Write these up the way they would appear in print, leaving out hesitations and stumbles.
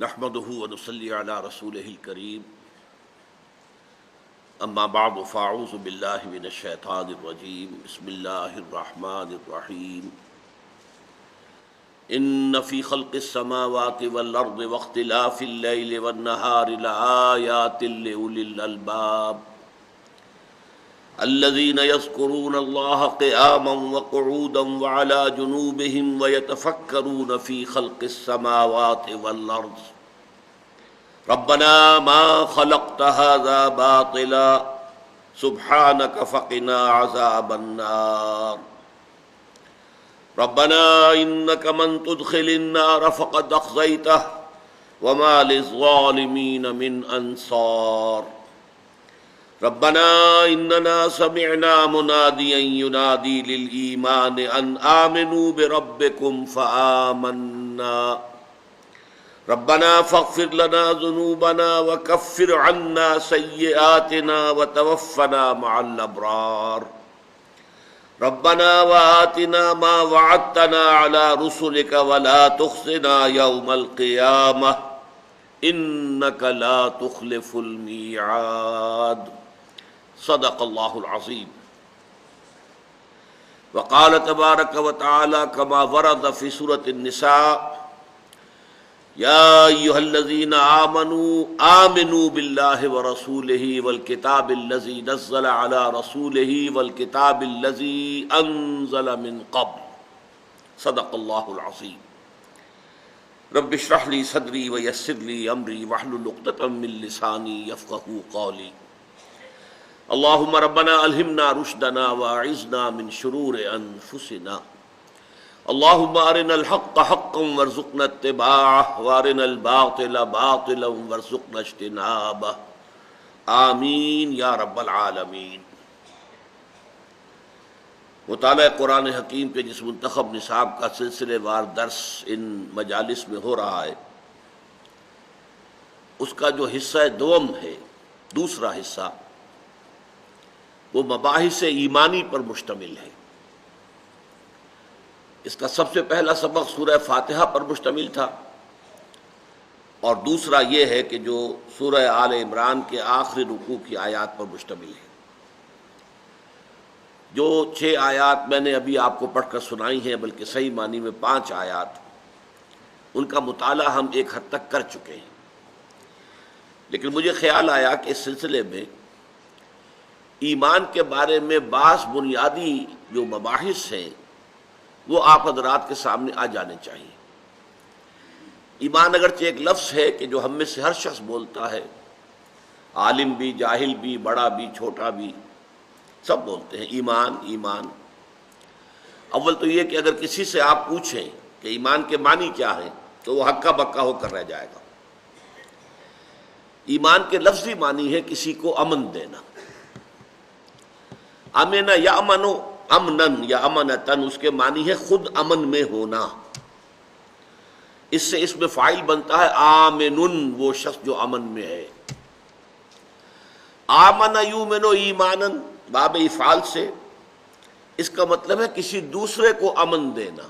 نحمده ونصلي على رسوله الكريم اما بعد فاعوذ بالله من الشيطان الرجيم بسم الله الرحمن الرحيم ان في خلق السماوات والارض واختلاف الليل والنهار لآيات لأولي الألباب الذين يذكرون الله قياما وقعودا وعلى جنوبهم ويتفكرون في خلق السماوات والأرض ربنا ما خلقت هذا باطلا سبحانك فقنا عذاب النار ربنا إنك من تدخل النار فقد أخزيته وما للظالمين من أنصار ربنا إننا سمعنا مناديا ينادي للإيمان أن آمنوا بربكم فآمنا ربنا فاغفر لنا ذنوبنا وكفر عنا سيئاتنا وتوفنا مع الأبرار ربنا وآتنا ما وعدتنا على رسلك ولا تخزنا يوم القيامة إنك لا تخلف الميعاد صدق الله العظيم وقال تبارك وتعالى كما ورد في سورة النساء يا أيها الذين آمنوا بالله ورسوله والكتاب الذي نزل على رسوله والكتاب الذي أنزل من قبل صدق الله العظيم رب اشرح لي صدري ويسر لي أمري واحلل عقدة من لساني يفقهوا قولي اللهم ربنا ألهمنا رشدنا وأعذنا من شرور أنفسنا اللهم أرنا الحق حقا وارزقنا اتباعه وأرنا الباطل باطلا وارزقنا اجتنابه آمین یا رب العالمین۔ مطالعہ قرآن حکیم کے جس منتخب نصاب کا سلسلے وار درس ان مجالس میں ہو رہا ہے، اس کا جو حصہ دوم ہے، دوسرا حصہ، وہ مباحث ایمانی پر مشتمل ہے۔ اس کا سب سے پہلا سبق سورہ فاتحہ پر مشتمل تھا، اور دوسرا یہ ہے کہ جو سورہ آل عمران کے آخری رکوع کی آیات پر مشتمل ہے۔ جو 6 آیات میں نے ابھی آپ کو پڑھ کر سنائی ہیں، بلکہ صحیح معنی میں 5 آیات، ان کا مطالعہ ہم ایک حد تک کر چکے ہیں، لیکن مجھے خیال آیا کہ اس سلسلے میں ایمان کے بارے میں بعض بنیادی جو مباحث ہیں وہ آپ حضرات کے سامنے آ جانے چاہیے۔ ایمان اگرچہ ایک لفظ ہے کہ جو ہم میں سے ہر شخص بولتا ہے، عالم بھی، جاہل بھی، بڑا بھی، چھوٹا بھی، سب بولتے ہیں ایمان ایمان۔ اول تو یہ کہ اگر کسی سے آپ پوچھیں کہ ایمان کے معنی کیا ہیں تو وہ ہکا بکا ہو کر رہ جائے گا۔ ایمان کے لفظی معنی ہے کسی کو امن دینا۔ امن یا امنو، امنن یا امنتن، اس کے معنی ہے خود امن میں ہونا۔ اس سے اس میں فاعل بنتا ہے آمنن، وہ شخص جو امن میں ہے۔ آمن یؤمن ایمانن، باب افعال سے اس کا مطلب ہے کسی دوسرے کو امن دینا،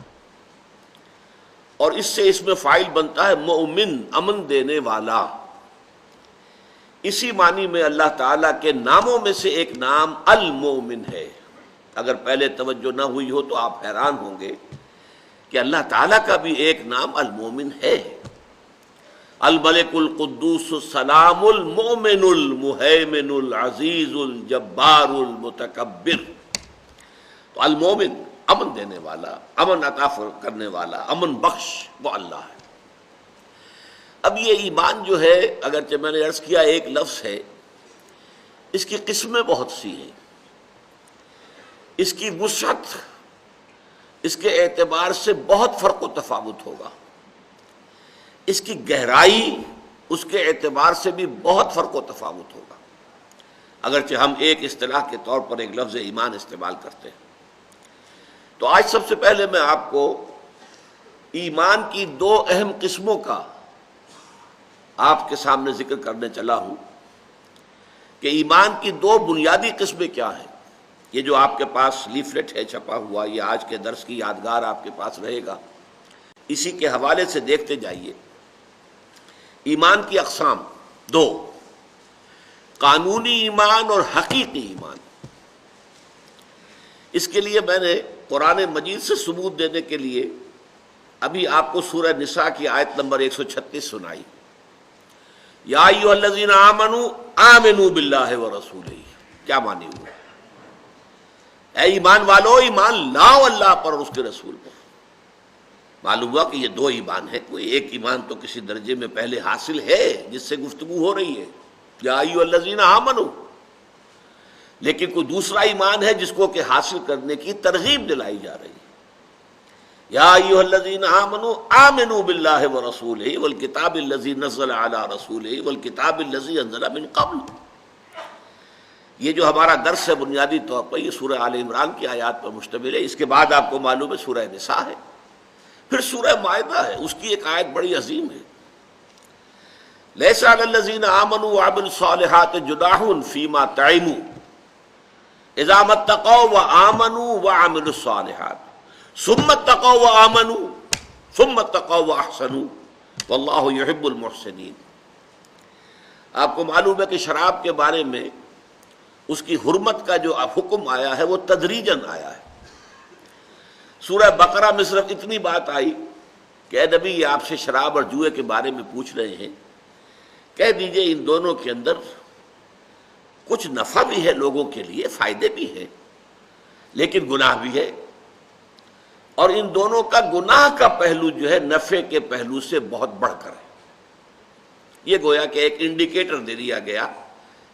اور اس سے اس میں فاعل بنتا ہے مؤمن، امن دینے والا۔ اسی معنی میں اللہ تعالیٰ کے ناموں میں سے ایک نام المؤمن ہے۔ اگر پہلے توجہ نہ ہوئی ہو تو آپ حیران ہوں گے کہ اللہ تعالیٰ کا بھی ایک نام المؤمن ہے۔ الملک القدوس السلام المؤمن المہیمن العزیز الجبار المتکبر۔ تو المؤمن، امن دینے والا، امن عطا کرنے والا، امن بخش، وہ اللہ ہے۔ اب یہ ایمان جو ہے، اگرچہ میں نے عرض کیا ایک لفظ ہے، اس کی قسمیں بہت سی ہیں، اس کی وسعت، اس کے اعتبار سے بہت فرق و تفاوت ہوگا، اس کی گہرائی، اس کے اعتبار سے بھی بہت فرق و تفاوت ہوگا، اگرچہ ہم ایک اصطلاح کے طور پر ایک لفظ ایمان استعمال کرتے ہیں۔ تو آج سب سے پہلے میں آپ کو ایمان کی 2 اہم قسموں کا آپ کے سامنے ذکر کرنے چلا ہوں کہ ایمان کی 2 بنیادی قسمیں کیا ہیں۔ یہ جو آپ کے پاس لیفلیٹ ہے چھپا ہوا، یہ آج کے درس کی یادگار آپ کے پاس رہے گا، اسی کے حوالے سے دیکھتے جائیے ایمان کی اقسام دو، قانونی ایمان اور حقیقی ایمان۔ اس کے لیے میں نے قرآن مجید سے ثبوت دینے کے لیے ابھی آپ کو سورہ نساء کی آیت نمبر 136 سنائی، یا ایھا الذین آمنوا آمنوا باللہ ورسولہ۔ کیا معنی ہوا؟ اے ایمان والو، ایمان لاؤ اللہ پر اور اس کے رسول پر۔ معلوم ہوا کہ یہ دو ایمان ہے، کوئی ایک ایمان تو کسی درجے میں پہلے حاصل ہے جس سے گفتگو ہو رہی ہے، یا ایھا الذین آمنوا، لیکن کوئی دوسرا ایمان ہے جس کو کہ حاصل کرنے کی ترغیب دلائی جا رہی ہے۔ یا ایھا الذین آمنوا آمنوا باللہ ورسولہ والکتاب الذی نزل علی رسولہ والکتاب الذی انزل من قبل۔ یہ جو ہمارا درس ہے بنیادی طور پر یہ سورہ آل عمران کی آیات پر مشتمل ہے۔ اس کے بعد آپ کو معلوم ہے سورہ نساء ہے، پھر سورہ مائدہ ہے، اس کی ایک آیت بڑی عظیم ہے، لیس علی الذین آمنوا وعملوا الصالحات جناح فیما طعموا اذا ما اتقوا وآمنوا وعملوا الصالحات ثم اتقوا وآمنوا ثم اتقوا واحسنوا واللہ یحب المحسنین۔ آپ کو معلوم ہے کہ شراب کے بارے میں اس کی حرمت کا جو حکم آیا ہے وہ تدریجاً آیا ہے۔ سورہ بقرہ میں صرف اتنی بات آئی کہ اے نبی یہ آپ سے شراب اور جوئے کے بارے میں پوچھ رہے ہیں، کہہ دیجئے ان دونوں کے اندر کچھ نفع بھی ہے لوگوں کے لیے، فائدے بھی ہیں، لیکن گناہ بھی ہے، اور ان دونوں کا گناہ کا پہلو جو ہے نفع کے پہلو سے بہت بڑھ کر ہے۔ یہ گویا کہ ایک انڈیکیٹر دے دیا گیا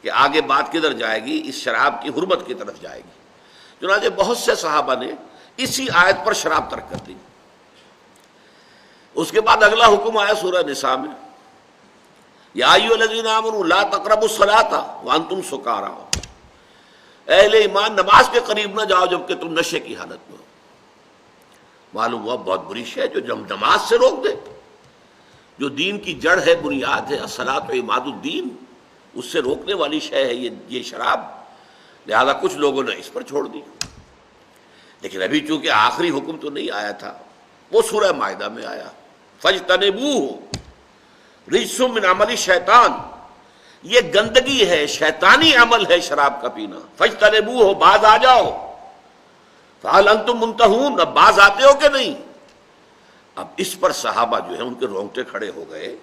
کہ آگے بات کدھر جائے گی، اس شراب کی حرمت کی طرف جائے گی۔ چنانچہ بہت سے صحابہ نے اسی آیت پر شراب ترک کر دی۔ اس کے بعد اگلا حکم آیا سورہ نساء میں، یا ایھا الذین آمنوا لا تقربوا الصلاۃ وانتم سکارا۔ اہل ایمان نماز کے قریب نہ جاؤ جبکہ تم نشے کی حالت میں ہو۔ معلوم ہوا بہت بری شے ہے جو نماز سے روک دے، جو دین کی جڑ ہے، بنیاد ہے، الصلاۃ و عماد الدین، اس سے روکنے والی شے ہے یہ شراب، لہذا کچھ لوگوں نے اس پر چھوڑ دی۔ لیکن ابھی چونکہ آخری حکم تو نہیں آیا تھا، وہ سورہ مائدہ میں آیا، فاجتنبوہ رجس من عمل الشیطان، یہ گندگی ہے، شیطانی عمل ہے شراب کا پینا، فاجتنبوہ، باز آ جاؤ، فہل انتم منتہون، اب باز آتے ہو کہ نہیں؟ اب اس پر صحابہ جو ہیں ان کے رونگٹے کھڑے ہو گئے،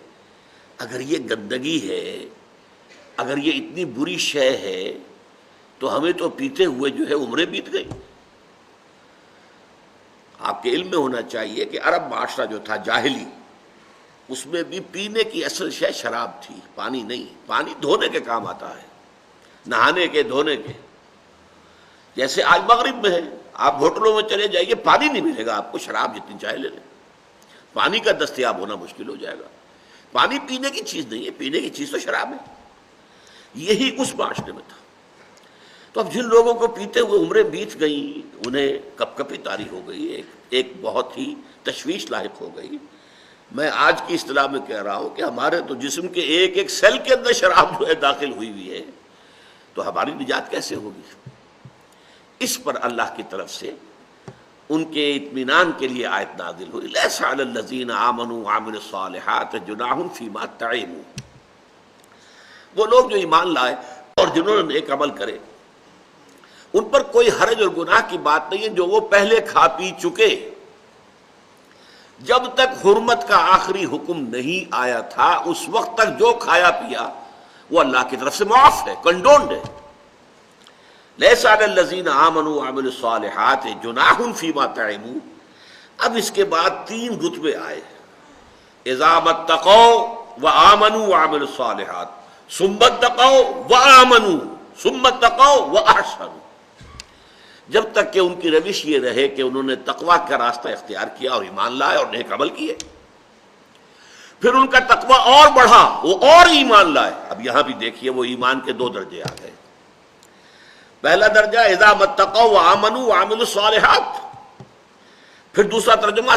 اگر یہ گندگی ہے، اگر یہ اتنی بری شے ہے تو ہمیں تو پیتے ہوئے جو ہے عمریں بیت گئی۔ آپ کے علم میں ہونا چاہیے کہ عرب معاشرہ جو تھا جاہلی، اس میں بھی پینے کی اصل شے شراب تھی، پانی نہیں۔ پانی دھونے کے کام آتا ہے، نہانے کے، دھونے کے۔ جیسے آج مغرب میں ہے، آپ ہوٹلوں میں چلے جائیے، پانی نہیں ملے گا آپ کو، شراب جتنی چاہے لے لیں، پانی کا دستیاب ہونا مشکل ہو جائے گا۔ پانی پینے کی چیز نہیں ہے، پینے کی چیز تو شراب ہے۔ یہی اس معاشرے میں تھا۔ تو اب جن لوگوں کو پیتے ہوئے عمریں بیت گئیں، انہیں کپ کپی طاری ہو گئی، ایک بہت ہی تشویش لاحق ہو گئی۔ میں آج کی اصطلاح میں کہہ رہا ہوں کہ ہمارے تو جسم کے ایک ایک سیل کے اندر شراب جو ہے داخل ہوئی ہوئی ہے، تو ہماری نجات کیسے ہوگی؟ اس پر اللہ کی طرف سے ان کے اطمینان کے لیے آیت نازل ہوئی، لیس علی الذین آمنوا وعملوا الصالحات جناح فیما طعموا۔ وہ لوگ جو ایمان لائے اور جنہوں نے نیک عمل کرے، ان پر کوئی حرج اور گناہ کی بات نہیں ہے جو وہ پہلے کھا پی چکے۔ جب تک حرمت کا آخری حکم نہیں آیا تھا اس وقت تک جو کھایا پیا وہ اللہ کی طرف سے معاف ہے، کنڈونڈ ہے۔ لیس علی الذین آمنوا وعملوا الصالحات جناح فیما طعموا۔ اب اس کے بعد تین رتبے آئے، اذا ما اتقوا وآمنوا وعملوا الصالحات ثم اتقوا وآمنوا ثم اتقوا واحسنوا۔ جب تک کہ ان کی روش یہ رہے کہ انہوں نے تقوی کا راستہ اختیار کیا اور ایمان لائے اور نیک عمل کیے، پھر ان کا تقوی اور بڑھا، وہ اور ایمان لائے۔ اب یہاں بھی دیکھیے وہ ایمان کے دو درجے آ گئے۔ پہلا درجہ اذا ما اتقوا وآمنوا وعملوا الصالحات، پھر دوسرا ترجمہ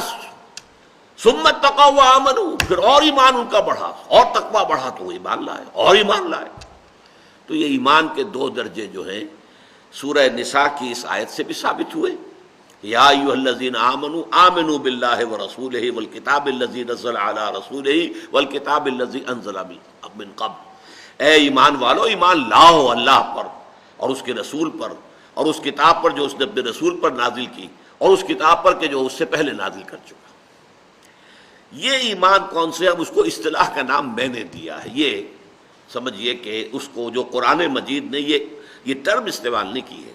ثم اتقوا وآمنوا، پھر اور ایمان ان کا بڑھا، اور تقوی بڑھا تو وہ ایمان لائے اور ایمان لائے۔ تو یہ ایمان کے دو درجے جو ہیں سورہ نساء کی اس آیت سے بھی ثابت ہوئے یا ایھا الذین آمنوا آمنوا باللہ ورسولہ والکتاب الذی نزل علی رسولہ والکتاب الذی انزل من قبل، اے ایمان والو ایمان لاؤ اللہ پر اور اس کے رسول پر اور اس کتاب پر جو اس نے اپنے رسول پر نازل کی اور اس کتاب پر کہ جو اس سے پہلے نازل کر چکا۔ یہ ایمان کون سے؟ اب اس کو اصطلاح کا نام میں نے دیا ہے، یہ سمجھیے کہ اس کو جو قرآن مجید نے یہ ٹرم استعمال نہیں کی ہے،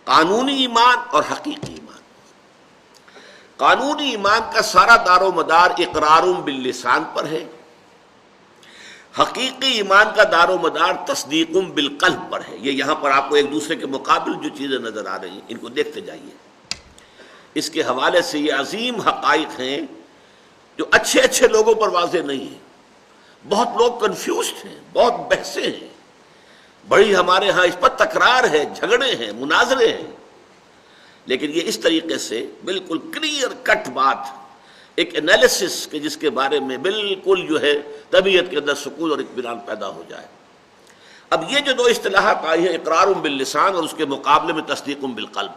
قانونی ایمان اور حقیقی ایمان۔ قانونی ایمان کا سارا دار و مدار اقرار باللسان پر ہے، حقیقی ایمان کا دار و مدار تصدیق بالقلب پر ہے۔ یہ یہاں پر آپ کو ایک دوسرے کے مقابل جو چیزیں نظر آ رہی ہیں ان کو دیکھتے جائیے۔ اس کے حوالے سے یہ عظیم حقائق ہیں جو اچھے لوگوں پر واضح نہیں ہیں، بہت لوگ کنفیوزڈ ہیں، بہت بحثیں ہیں، بڑی ہمارے ہاں اس پر تکرار ہے، جھگڑے ہیں، مناظرے ہیں، لیکن یہ اس طریقے سے بالکل کلیئر کٹ بات، ایک انالیسس کہ جس کے بارے میں بالکل جو ہے طبیعت کے اندر سکون اور اطمینان پیدا ہو جائے۔ اب یہ جو دو اصطلاحات آئی ہیں، اقرار باللسان اور اس کے مقابلے میں تصدیق بالقلب،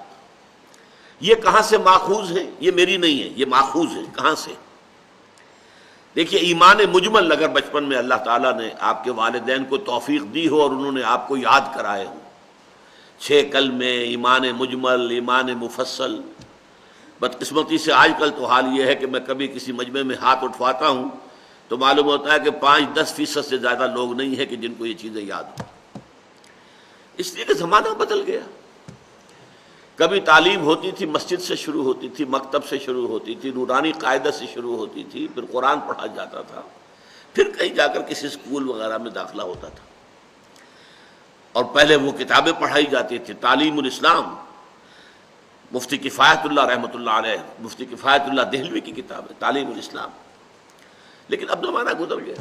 یہ کہاں سے ماخوذ ہیں؟ یہ میری نہیں ہے، یہ ماخوذ ہے۔ کہاں سے؟ دیکھیے، ایمان مجمل اگر بچپن میں اللہ تعالیٰ نے آپ کے والدین کو توفیق دی ہو اور انہوں نے آپ کو یاد کرائے ہوں، 6 کلمے، ایمان مجمل، ایمان مفصل، بدقسمتی سے آج کل تو حال یہ ہے کہ میں کبھی کسی مجمع میں ہاتھ اٹھواتا ہوں تو معلوم ہوتا ہے کہ 5-10% سے زیادہ لوگ نہیں ہیں کہ جن کو یہ چیزیں یاد ہوں، اس لیے کہ زمانہ بدل گیا۔ کبھی تعلیم ہوتی تھی مسجد سے شروع ہوتی تھی، مکتب سے شروع ہوتی تھی، نورانی قاعدہ سے شروع ہوتی تھی، پھر قرآن پڑھا جاتا تھا، پھر کہیں جا کر کسی اسکول وغیرہ میں داخلہ ہوتا تھا، اور پہلے وہ کتابیں پڑھائی جاتی تھی۔ تعلیم الاسلام، مفتی کفایت اللہ رحمۃ اللہ علیہ، مفتی کفایت اللہ دہلوی کی کتاب ہے تعلیم الاسلام، لیکن اب زمانہ گزر گیا،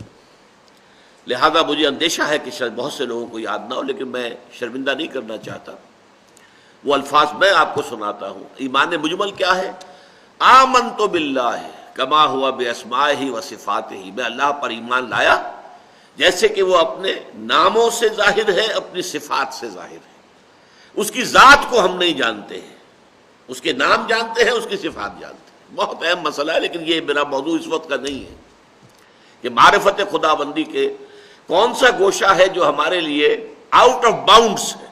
لہذا مجھے اندیشہ ہے کہ شاید بہت سے لوگوں کو یاد نہ ہو، لیکن میں شرمندہ نہیں کرنا چاہتا۔ وہ الفاظ میں آپ کو سناتا ہوں۔ ایمان مجمل کیا ہے؟ آمنت باللہ کما ہوا باسمائہ و صفاتہ، میں اللہ پر ایمان لایا جیسے کہ وہ اپنے ناموں سے ظاہر ہے، اپنی صفات سے ظاہر ہے۔ اس کی ذات کو ہم نہیں جانتے ہیں، اس کے نام جانتے ہیں، اس کی صفات جانتے ہیں۔ بہت اہم مسئلہ ہے، لیکن یہ میرا موضوع اس وقت کا نہیں ہے کہ معرفت خدا بندی کے کون سا گوشہ ہے جو ہمارے لیے آؤٹ آف باؤنڈس ہے۔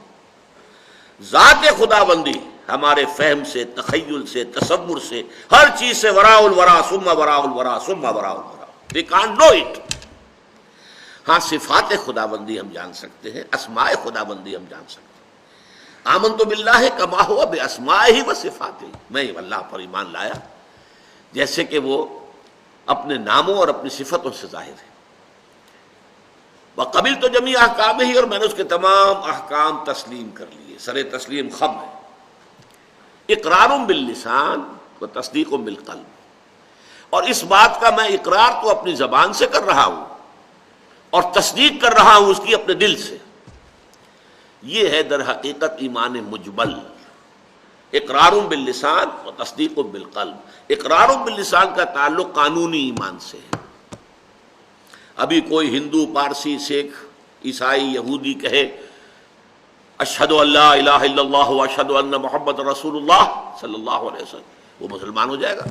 ذات خدا بندی ہمارے فہم سے، تخیل سے، تصور سے، ہر چیز سے وراء الورا ثم وراء الورا ثم وراء الورا، we can't know it۔ ہاں، صفات خدا بندی ہم جان سکتے ہیں، اسماء خدا بندی ہم جان سکتے ہیں۔ آمنت باللہ کما ہوا باسمائہ و صفاتہ، میں اللہ پر ایمان لایا جیسے کہ وہ اپنے ناموں اور اپنی صفتوں سے ظاہر ہے۔ وقبلت جمیع احکامہ، اور میں نے اس کے تمام احکام تسلیم کر لیے، سر تسلیم خم ہے۔ اقرار باللسان و تصدیق بالقلب، اور اس بات کا میں اقرار تو اپنی زبان سے کر رہا ہوں اور تصدیق کر رہا ہوں اس کی اپنے دل سے۔ یہ ہے در حقیقت ایمان مجمل، اقرار باللسان و تصدیق بالقلب۔ اقرار باللسان کا تعلق قانونی ایمان سے ہے۔ ابھی کوئی ہندو، پارسی، سکھ، عیسائی، یہودی کہے اشہد ان لا الہ الا اللہ و اشہد ان محمد رسول اللہ صلی اللہ علیہ وسلم، وہ مسلمان ہو جائے گا؟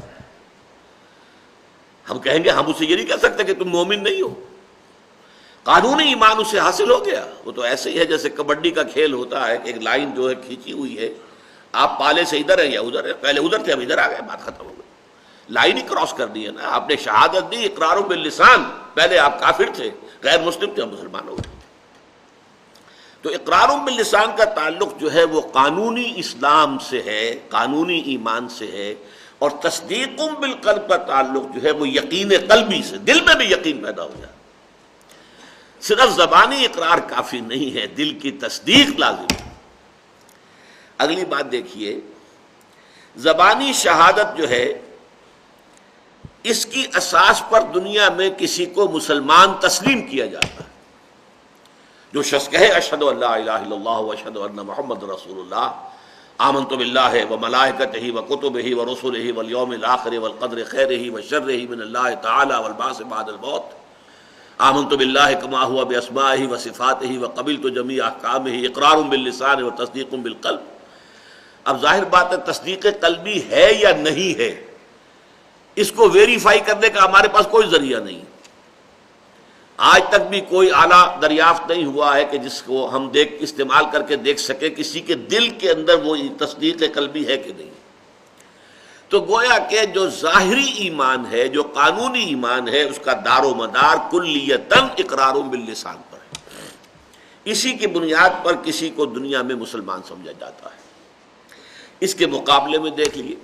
ہم کہیں گے، ہم اسے یہ نہیں کہہ سکتے کہ تم مومن نہیں ہو۔ قانونی ایمان اسے حاصل ہو گیا۔ وہ تو ایسے ہی ہے جیسے کبڈی کا کھیل ہوتا ہے کہ ایک لائن جو ہے کھینچی ہوئی ہے، آپ پالے سے ادھر ہیں یا ادھر ہے، پہلے ادھر تھے اب ادھر آ گئے، بات ختم ہو گئی، لائن ہی کراس کر دی ہے نا۔ آپ نے شہادت دی اقرار باللسان، پہلے آپ کافر تھے، غیر مسلم تھے، اب مسلمان ہو گئے۔ تو اقرار باللسان کا تعلق جو ہے وہ قانونی اسلام سے ہے، قانونی ایمان سے ہے، اور تصدیق بالقلب کا تعلق جو ہے وہ یقین قلبی سے، دل میں بھی یقین پیدا ہو جائے۔ صرف زبانی اقرار کافی نہیں ہے، دل کی تصدیق لازم ہے۔ اگلی بات دیکھیے، زبانی شہادت جو ہے اس کی اساس پر دنیا میں کسی کو مسلمان تسلیم کیا جاتا ہے۔ جو شخص کہے اشہد ان لا الہ الا اللہ و اشہد ان محمد رسول اللہ، آمنت باللہ و ملائکتہ و کتبہ و رسلہ والیوم الآخر والقدر خیرہ و شرہ من اللہ تعالی والبعث بعد الموت، آمنت باللہ کما ہوا باسمائہ و صفاتہ و قبلت جمیع احکامہ، اقرار باللسان و تصدیق بالقلب۔ اب ظاہر بات ہے تصدیق قلبی ہے یا نہیں ہے، اس کو ویریفائی کرنے کا ہمارے پاس کوئی ذریعہ نہیں۔ آج تک بھی کوئی آلہ دریافت نہیں ہوا ہے کہ جس کو ہم استعمال کر کے دیکھ سکیں کسی کے دل کے اندر وہ تصدیق قلبی ہے کہ نہیں۔ تو گویا کہ جو ظاہری ایمان ہے، جو قانونی ایمان ہے، اس کا دار و مدار کلیتاً اقرار باللسان پر ہے۔ اسی کی بنیاد پر کسی کو دنیا میں مسلمان سمجھا جاتا ہے۔ اس کے مقابلے میں دیکھ لیے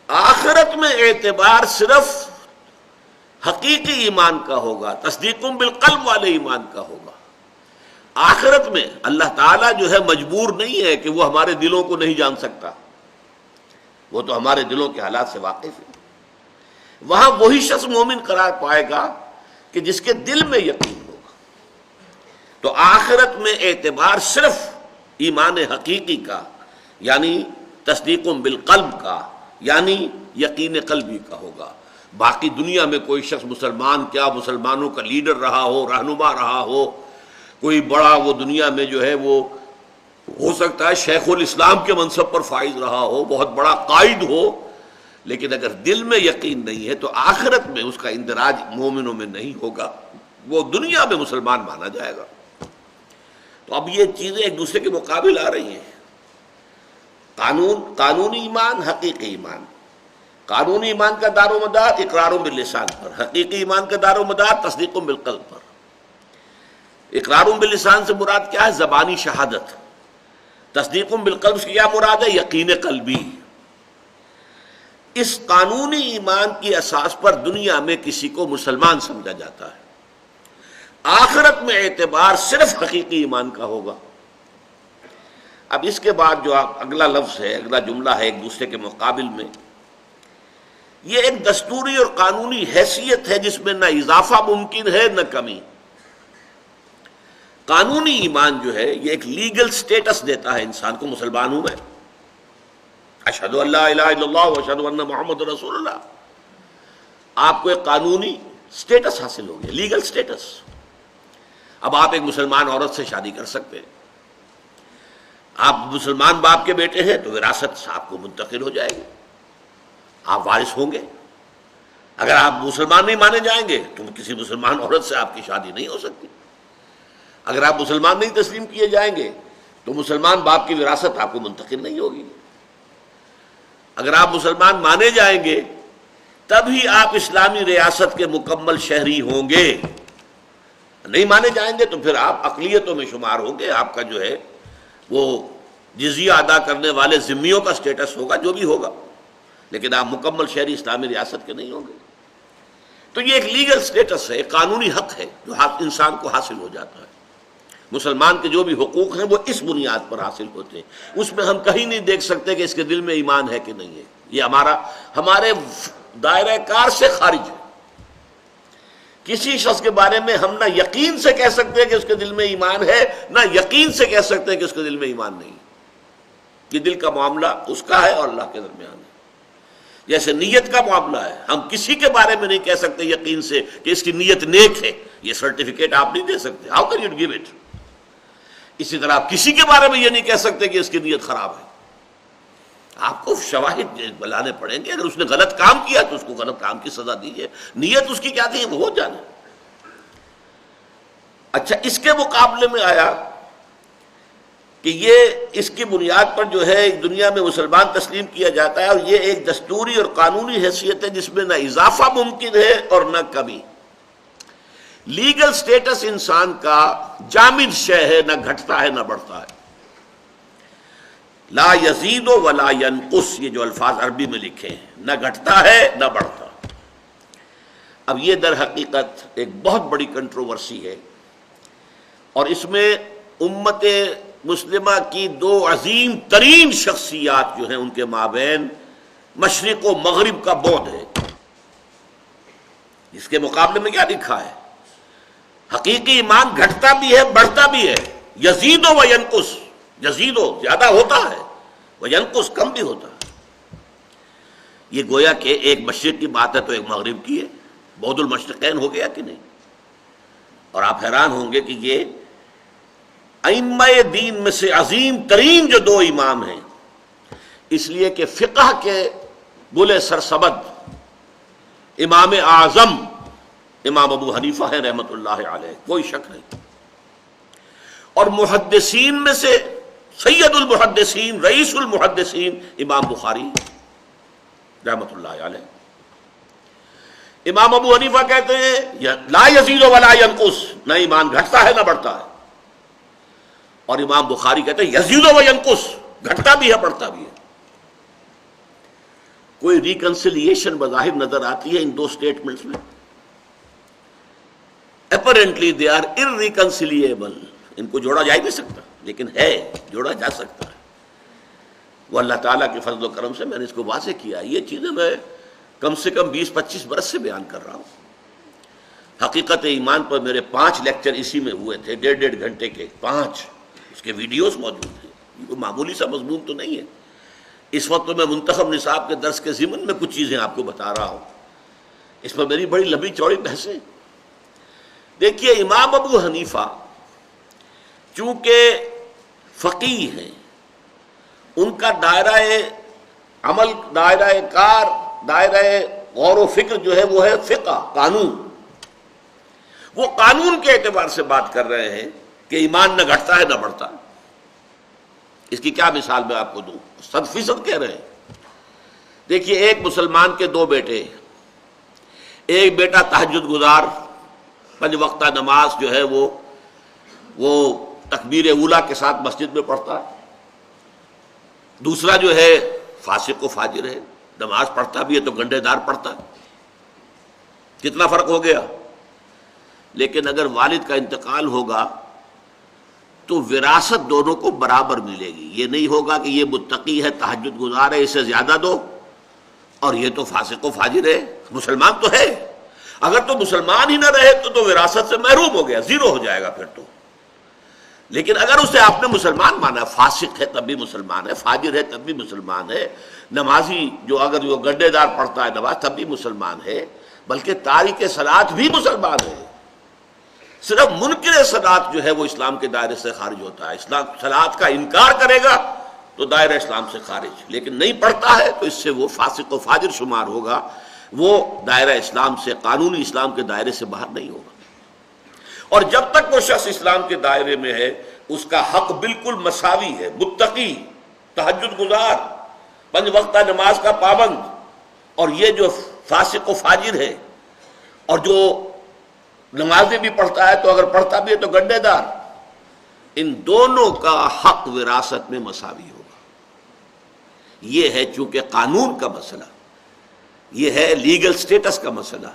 آخرت میں اعتبار صرف حقیقی ایمان کا ہوگا، تصدیق بالقلب والے ایمان کا ہوگا۔ آخرت میں اللہ تعالیٰ جو ہے مجبور نہیں ہے کہ وہ ہمارے دلوں کو نہیں جان سکتا، وہ تو ہمارے دلوں کے حالات سے واقف ہے۔ وہاں وہی شخص مومن قرار پائے گا کہ جس کے دل میں یقین ہوگا۔ تو آخرت میں اعتبار صرف ایمان حقیقی کا، یعنی تصدیق بالقلب کا، یعنی یقین قلبی کا ہوگا۔ باقی دنیا میں کوئی شخص مسلمان کیا مسلمانوں کا لیڈر رہا ہو، رہنما رہا ہو، کوئی بڑا وہ دنیا میں جو ہے وہ ہو سکتا ہے شیخ الاسلام کے منصب پر فائز رہا ہو، بہت بڑا قائد ہو، لیکن اگر دل میں یقین نہیں ہے تو آخرت میں اس کا اندراج مومنوں میں نہیں ہوگا، وہ دنیا میں مسلمان مانا جائے گا۔ تو اب یہ چیزیں ایک دوسرے کے مقابل آ رہی ہیں، قانونی ایمان، حقیقی ایمان۔ قانونی ایمان کا دار و مدار اقرار باللسان پر، حقیقی ایمان کا دار و مدار تصدیق بالقلب پر۔ اقرار باللسان سے مراد کیا ہے؟ زبانی شہادت۔ تصدیق بالقلب سے کیا مراد ہے؟ یقین قلبی۔ اس قانونی ایمان کی اساس پر دنیا میں کسی کو مسلمان سمجھا جاتا ہے، آخرت میں اعتبار صرف حقیقی ایمان کا ہوگا۔ اب اس کے بعد جو اگلا لفظ ہے، اگلا جملہ ہے ایک دوسرے کے مقابل میں، یہ ایک دستوری اور قانونی حیثیت ہے جس میں نہ اضافہ ممکن ہے نہ کمی۔ قانونی ایمان جو ہے یہ ایک لیگل سٹیٹس دیتا ہے انسان کو، مسلمان ہوں میں، اشہد ان لا الہ الا اللہ واشہد ان محمد رسول اللہ، آپ کو ایک قانونی سٹیٹس حاصل ہو گیا، لیگل سٹیٹس۔ اب آپ ایک مسلمان عورت سے شادی کر سکتے ہیں، آپ مسلمان باپ کے بیٹے ہیں تو وراثت آپ کو منتقل ہو جائے گی، آپ وارث ہوں گے۔ اگر آپ مسلمان نہیں مانے جائیں گے تو کسی مسلمان عورت سے آپ کی شادی نہیں ہو سکتی۔ اگر آپ مسلمان نہیں تسلیم کیے جائیں گے تو مسلمان باپ کی وراثت آپ کو منتقل نہیں ہوگی۔ اگر آپ مسلمان مانے جائیں گے تبھی آپ اسلامی ریاست کے مکمل شہری ہوں گے، نہیں مانے جائیں گے تو پھر آپ اقلیتوں میں شمار ہوں گے، آپ کا جو ہے وہ جزیہ ادا کرنے والے ذمیوں کا سٹیٹس ہوگا، جو بھی ہوگا، لیکن آپ مکمل شہری اسلامی ریاست کے نہیں ہوں گے۔ تو یہ ایک لیگل سٹیٹس ہے، ایک قانونی حق ہے جو انسان کو حاصل ہو جاتا ہے۔ مسلمان کے جو بھی حقوق ہیں وہ اس بنیاد پر حاصل ہوتے ہیں، اس میں ہم کہیں نہیں دیکھ سکتے کہ اس کے دل میں ایمان ہے کہ نہیں ہے، یہ ہمارے دائرہ کار سے خارج ہے۔ کسی شخص کے بارے میں ہم نہ یقین سے کہہ سکتے ہیں کہ اس کے دل میں ایمان ہے، نہ یقین سے کہہ سکتے ہیں کہ اس کے دل میں ایمان نہیں۔ یہ دل کا معاملہ اس کا ہے اور اللہ کے درمیان ہے، جیسے نیت کا معاملہ ہے، ہم کسی کے بارے میں نہیں کہہ سکتے یقین سے کہ اس کی نیت نیک ہے، یہ سرٹیفکیٹ آپ نہیں دے سکتے، how can you give it. اسی طرح آپ کسی کے بارے میں یہ نہیں کہہ سکتے کہ اس کی نیت خراب ہے، آپ کو شواہد بلانے پڑیں گے، اگر اس نے غلط کام کیا تو اس کو غلط کام کی سزا دیجیے، نیت اس کی کیا تھی وہ جانے۔ اچھا، اس کے مقابلے میں آیا کہ یہ اس کی بنیاد پر جو ہے دنیا میں مسلمان تسلیم کیا جاتا ہے، اور یہ ایک دستوری اور قانونی حیثیت ہے جس میں نہ اضافہ ممکن ہے اور نہ کمی۔ لیگل سٹیٹس انسان کا جامد شے ہے، نہ گھٹتا ہے نہ بڑھتا ہے۔ لا یزید ولا ینقص، یہ جو الفاظ عربی میں لکھے ہیں، نہ گھٹتا ہے نہ بڑھتا۔ اب یہ در حقیقت ایک بہت بڑی کنٹروورسی ہے، اور اس میں امت مسلمہ کی دو عظیم ترین شخصیات جو ہیں ان کے مابین مشرق و مغرب کا بعد ہے۔ اس کے مقابلے میں کیا لکھا ہے؟ حقیقی ایمان گھٹتا بھی ہے بڑھتا بھی ہے، یزید و ینقص، یزید و زیادہ ہوتا ہے، و ینقص کم بھی ہوتا ہے۔ یہ گویا کہ ایک مشرق کی بات ہے تو ایک مغرب کی ہے، بعد المشرقین ہو گیا کہ نہیں؟ اور آپ حیران ہوں گے کہ یہ ائمہ دین میں سے عظیم ترین جو دو امام ہیں، اس لیے کہ فقہ کے گل سرسبد امام اعظم امام ابو حنیفہ ہے رحمۃ اللہ علیہ، کوئی شک نہیں، اور محدثین میں سے سید المحدثین رئیس المحدثین امام بخاری رحمۃ اللہ علیہ۔ امام ابو حنیفہ کہتے ہیں لا یزید ولا ینقص، نہ ایمان گھٹتا ہے نہ بڑھتا ہے، اور امام بخاری کہتے ہیں یزید و ینقص، گھٹتا بھی ہے بڑھتا بھی ہے۔ کوئی ریکنسیلیشن بظاہر نظر آتی ہے ان دو سٹیٹمنٹس میں؟ اپیرنٹلی دے آر irreconcilable، ان کو جوڑا جا ہی نہیں سکتا، لیکن ہے، جوڑا جا سکتا ہے۔ وہ اللہ تعالیٰ کے فضل و کرم سے میں نے اس کو واضح کیا۔ یہ چیزیں میں کم سے کم 20-25 برس سے بیان کر رہا ہوں۔ حقیقت ایمان پر میرے 5 لیکچر اسی میں ہوئے تھے، 1.5 گھنٹے کے 5، اس کے ویڈیوز موجود ہیں۔ یہ کوئی معمولی سا مضمون تو نہیں ہے۔ اس وقت تو میں منتخب نصاب کے درس کے ضمن میں کچھ چیزیں آپ کو بتا رہا ہوں، اس پر میری بڑی لمبی چوڑی بحثیں۔ دیکھیے امام ابو حنیفہ چونکہ فقیہ ہیں، ان کا دائرہ عمل، دائرہ کار، دائرہ غور و فکر جو ہے وہ ہے فقہ، قانون۔ وہ قانون کے اعتبار سے بات کر رہے ہیں کہ ایمان نہ گھٹتا ہے نہ بڑھتا۔ اس کی کیا مثال میں آپ کو دوں؟ 100% کہہ رہے ہیں۔ دیکھیے ایک مسلمان کے 2 بیٹے، ایک بیٹا تہجد گزار، 5 وقتہ نماز جو ہے وہ تکبیر اولیٰ کے ساتھ مسجد میں پڑھتا ہے، دوسرا جو ہے فاسق و فاجر ہے، نماز پڑھتا بھی ہے تو گنڈے دار پڑھتا ہے۔ کتنا فرق ہو گیا؟ لیکن اگر والد کا انتقال ہوگا تو وراثت دونوں کو برابر ملے گی۔ یہ نہیں ہوگا کہ یہ متقی ہے، تہجد گزار ہے، اسے زیادہ دو، اور یہ تو فاسق و فاجر ہے، مسلمان تو ہے۔ اگر تو مسلمان ہی نہ رہے تو وراثت سے محروم ہو گیا، 0 ہو جائے گا پھر تو۔ لیکن اگر اسے آپ نے مسلمان مانا، فاسق ہے تب بھی مسلمان ہے، فاجر ہے تب بھی مسلمان ہے، نمازی جو اگر وہ گڈے دار پڑھتا ہے نماز تب بھی مسلمان ہے، بلکہ تارک صلاۃ بھی مسلمان ہے۔ صرف منکر صلاۃ جو ہے وہ اسلام کے دائرے سے خارج ہوتا ہے، اسلام صلاۃ کا انکار کرے گا تو دائرہ اسلام سے خارج، لیکن نہیں پڑھتا ہے تو اس سے وہ فاسق و فاجر شمار ہوگا، وہ دائرہ اسلام سے، قانونی اسلام کے دائرے سے باہر نہیں ہوگا۔ اور جب تک وہ شخص اسلام کے دائرے میں ہے اس کا حق بالکل مساوی ہے، متقی، تہجد گزار، 5 وقتہ نماز کا پابند، اور یہ جو فاسق و فاجر ہے اور جو نمازیں بھی پڑھتا ہے تو اگر پڑھتا بھی ہے تو گنڈے دار، ان دونوں کا حق وراثت میں مساوی ہوگا۔ یہ ہے چونکہ قانون کا مسئلہ، یہ ہے لیگل سٹیٹس کا مسئلہ،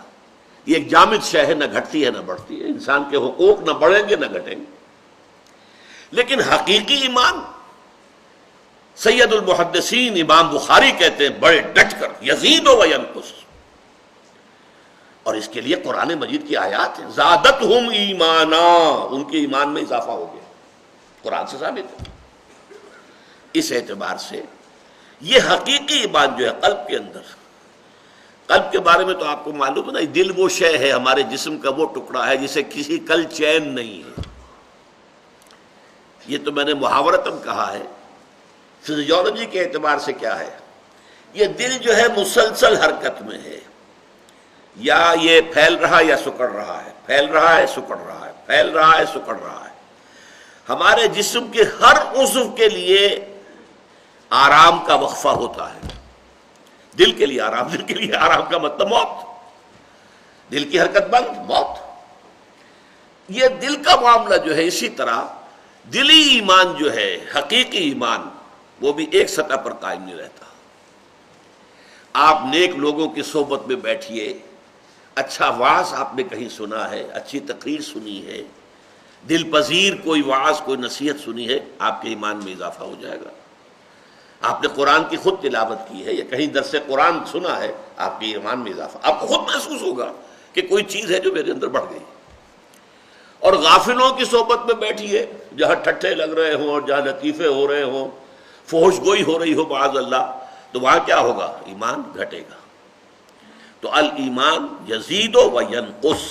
یہ ایک جامد شے ہے، نہ گھٹتی ہے نہ بڑھتی ہے، انسان کے حقوق نہ بڑھیں گے نہ گھٹیں گے۔ لیکن حقیقی ایمان سید المحدثین امام بخاری کہتے ہیں بڑے ڈٹ کر یزید و ینقص، اور اس کے لیے قرآن مجید کی آیات ہیں، زادتہم ایمانا، ان کے ایمان میں اضافہ ہو گیا، قرآن سے ثابت ہے۔ اس اعتبار سے یہ حقیقی ایمان جو ہے قلب کے اندر، قلب کے بارے میں تو آپ کو معلوم ہے نا، دل وہ شے ہے ہمارے جسم کا وہ ٹکڑا ہے جسے کسی کل چین نہیں ہے۔ یہ تو میں نے محاورتاً کہا ہے، فزیولوجی کے اعتبار سے کیا ہے، یہ دل جو ہے مسلسل حرکت میں ہے، یا یہ پھیل رہا یا سکڑ رہا ہے، پھیل رہا ہے سکڑ رہا ہے، پھیل رہا ہے سکڑ رہا ہے۔ ہمارے جسم کے ہر عضو کے لیے آرام کا وقفہ ہوتا ہے۔ دل کے لیے آرام، دل کے لیے آرام کا مطلب موت، دل کی حرکت بند، موت۔ یہ دل کا معاملہ جو ہے اسی طرح دلی ایمان جو ہے، حقیقی ایمان، وہ بھی ایک سطح پر قائم نہیں رہتا۔ آپ نیک لوگوں کی صحبت میں بیٹھیے، اچھا وعظ آپ نے کہیں سنا ہے، اچھی تقریر سنی ہے، دل پذیر کوئی وعظ، کوئی نصیحت سنی ہے، آپ کے ایمان میں اضافہ ہو جائے گا۔ آپ نے قرآن کی خود تلاوت کی ہے یا کہیں درس قرآن سنا ہے، آپ کے ایمان میں اضافہ، آپ کو خود محسوس ہوگا کہ کوئی چیز ہے جو میرے اندر بڑھ گئی۔ اور غافلوں کی صحبت میں بیٹھیے، جہاں ٹھٹھے لگ رہے ہوں اور جہاں لطیفے ہو رہے ہوں، فحش گوئی ہو رہی ہو معاذ اللہ، تو وہاں کیا ہوگا؟ ایمان گھٹے گا۔ تو الایمان یزید و ینقص،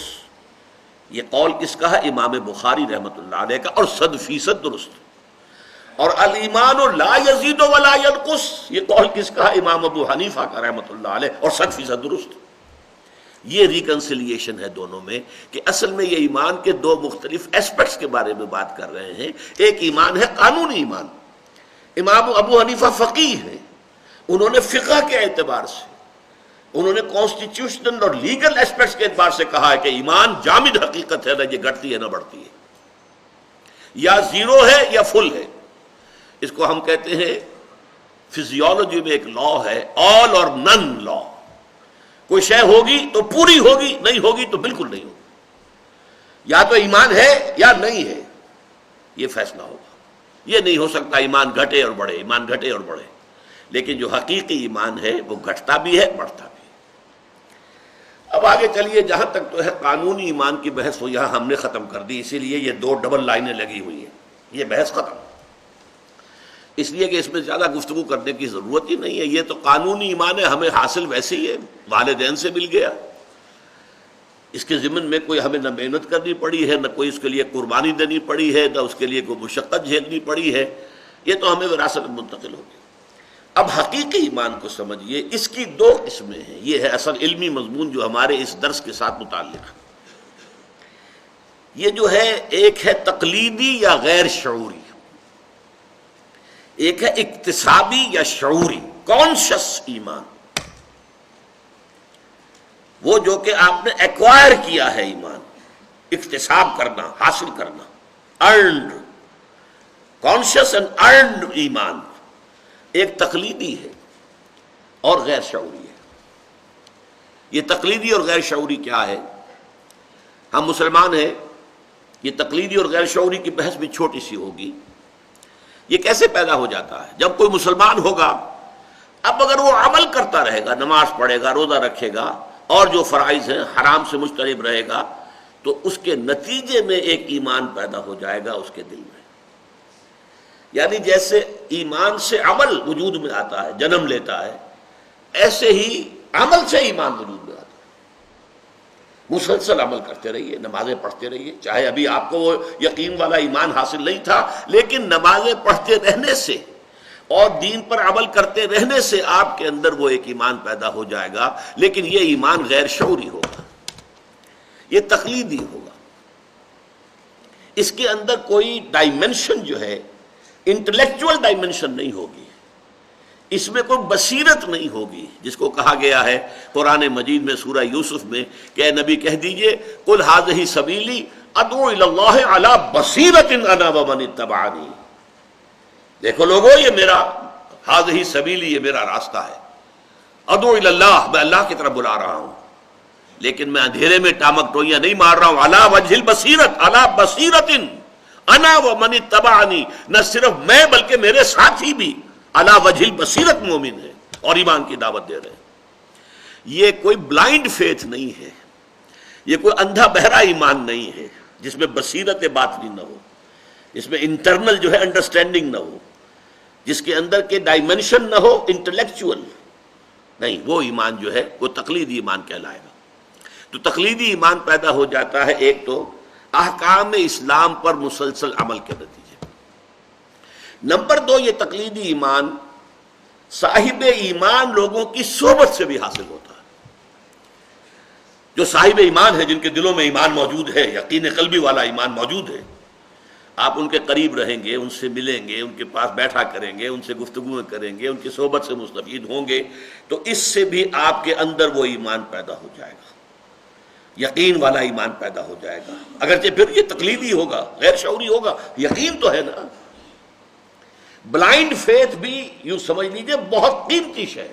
یہ قول کس کا ہے؟ امام بخاری رحمۃ اللہ علیہ کا، اور 100% درست۔ اور الایمان لا یزید ولا ینقص، یہ قول کس کا؟ امام ابو حنیفہ کا رحمۃ اللہ علیہ، اور 100% درست۔ یہ ریکنسیلیشن ہے دونوں میں، کہ اصل میں یہ ایمان کے دو مختلف ایسپیکٹس کے بارے میں بات کر رہے ہیں۔ ایک ایمان ہے قانونی ایمان، امام ابو حنیفہ فقیہ ہیں، انہوں نے فقہ کے اعتبار سے، انہوں نے کانسٹیٹیوشنل اور لیگل ایسپیکٹس کے اعتبار سے کہا ہے کہ ایمان جامد حقیقت ہے، نہ یہ گھٹتی ہے نہ بڑھتی ہے، یا زیرو ہے یا فل ہے۔ اس کو ہم کہتے ہیں فزیولوجی میں ایک لا ہے، آل اور نن لا۔ کوئی شے ہوگی تو پوری ہوگی، نہیں ہوگی تو بالکل نہیں ہوگی، یا تو ایمان ہے یا نہیں ہے، یہ فیصلہ ہوگا۔ یہ نہیں ہو سکتا ایمان گھٹے اور بڑھے، ایمان گھٹے اور بڑھے، لیکن جو حقیقی ایمان ہے وہ گھٹتا بھی ہے بڑھتا بھی ہے۔ اب آگے چلیے، جہاں تک تو ہے قانونی ایمان کی بحث، وہ یہاں ہم نے ختم کر دی، اسی لیے یہ دو ڈبل لائنیں لگی ہوئی ہیں، یہ بحث ختم، اس لیے کہ اس میں زیادہ گفتگو کرنے کی ضرورت ہی نہیں ہے۔ یہ تو قانونی ایمان ہے، ہمیں حاصل ویسے ہی ہے، والدین سے مل گیا، اس کے ضمن میں کوئی ہمیں نہ محنت کرنی پڑی ہے، نہ کوئی اس کے لیے قربانی دینی پڑی ہے، نہ اس کے لیے کوئی مشقت جھیلنی پڑی ہے، یہ تو ہمیں وراثت میں منتقل ہو گیا۔ اب حقیقی ایمان کو سمجھیے، اس کی دو قسمیں ہیں، یہ ہے اصل علمی مضمون جو ہمارے اس درس کے ساتھ متعلق ہے۔ یہ جو ہے، ایک ہے تقلیدی یا غیر شعوری، ایک ہے اکتسابی یا شعوری، کانشس ایمان، وہ جو کہ آپ نے ایکوائر کیا ہے ایمان، اکتساب کرنا، حاصل کرنا، ارنڈ، کانشس اینڈ ارنڈ ایمان۔ ایک تقلیدی ہے اور غیر شعوری ہے۔ یہ تقلیدی اور غیر شعوری کیا ہے؟ ہم مسلمان ہیں، یہ تقلیدی اور غیر شعوری کی بحث بھی چھوٹی سی ہوگی۔ یہ کیسے پیدا ہو جاتا ہے؟ جب کوئی مسلمان ہوگا، اب اگر وہ عمل کرتا رہے گا، نماز پڑھے گا، روزہ رکھے گا، اور جو فرائض ہیں حرام سے مجتنب رہے گا، تو اس کے نتیجے میں ایک ایمان پیدا ہو جائے گا اس کے دل میں۔ یعنی جیسے ایمان سے عمل وجود میں آتا ہے، جنم لیتا ہے، ایسے ہی عمل سے ایمان وجود میں آتا ہے۔ مسلسل عمل کرتے رہیے، نمازیں پڑھتے رہیے، چاہے ابھی آپ کو وہ یقین والا ایمان حاصل نہیں تھا، لیکن نمازیں پڑھتے رہنے سے اور دین پر عمل کرتے رہنے سے آپ کے اندر وہ ایک ایمان پیدا ہو جائے گا، لیکن یہ ایمان غیر شعوری ہوگا، یہ تقلیدی ہوگا۔ اس کے اندر کوئی ڈائمنشن جو ہے، انٹلیکچول ڈائمنشن نہیں ہوگی، اس میں کوئی بصیرت نہیں ہوگی، جس کو کہا گیا ہے قرآن مجید میں سورہ یوسف میں کہ اے نبی کہہ دیجئے قل ھذہ سبیلی ادعو الی اللہ علی بصیرۃ انا ومن اتبعنی۔ دیکھو لوگو، یہ میرا ھذہ سبیلی، یہ میرا راستہ ہے، ادعو الی اللہ، میں اللہ کی طرف بلا رہا ہوں، لیکن میں اندھیرے میں ٹامک ٹوئیاں نہیں مار رہا ہوں، علی وجہ البصیرۃ، علی بصیرۃ انا ومن اتبعنی، نہ صرف میں بلکہ میرے ساتھی بھی علی وجہ البصیرت مومن ہے اور ایمان کی دعوت دے رہے ہیں۔ یہ کوئی بلائنڈ فیتھ نہیں ہے، یہ کوئی اندھا بہرا ایمان نہیں ہے جس میں بصیرت باطنی نہ ہو، جس میں انٹرنل جو ہے انڈرسٹینڈنگ نہ ہو، جس کے اندر کے ڈائمنشن نہ ہو انٹلیکچول، نہیں، وہ ایمان جو ہے وہ تقلیدی ایمان کہلائے گا۔ تو تقلیدی ایمان پیدا ہو جاتا ہے، ایک تو احکام اسلام پر مسلسل عمل کے نتیجے۔ نمبر دو، یہ تقلیدی ایمان صاحب ایمان لوگوں کی صحبت سے بھی حاصل ہوتا ہے۔ جو صاحب ایمان ہے، جن کے دلوں میں ایمان موجود ہے، یقین قلبی والا ایمان موجود ہے، آپ ان کے قریب رہیں گے، ان سے ملیں گے، ان کے پاس بیٹھا کریں گے، ان سے گفتگو کریں گے، ان کی صحبت سے مستفید ہوں گے، تو اس سے بھی آپ کے اندر وہ ایمان پیدا ہو جائے گا، یقین والا ایمان پیدا ہو جائے گا، اگرچہ پھر یہ تقلیدی ہوگا، غیر شعوری ہوگا، یقین تو ہے نا۔ بلائنڈ فیتھ بھی یوں سمجھ لیجئے بہت قیمتی شے،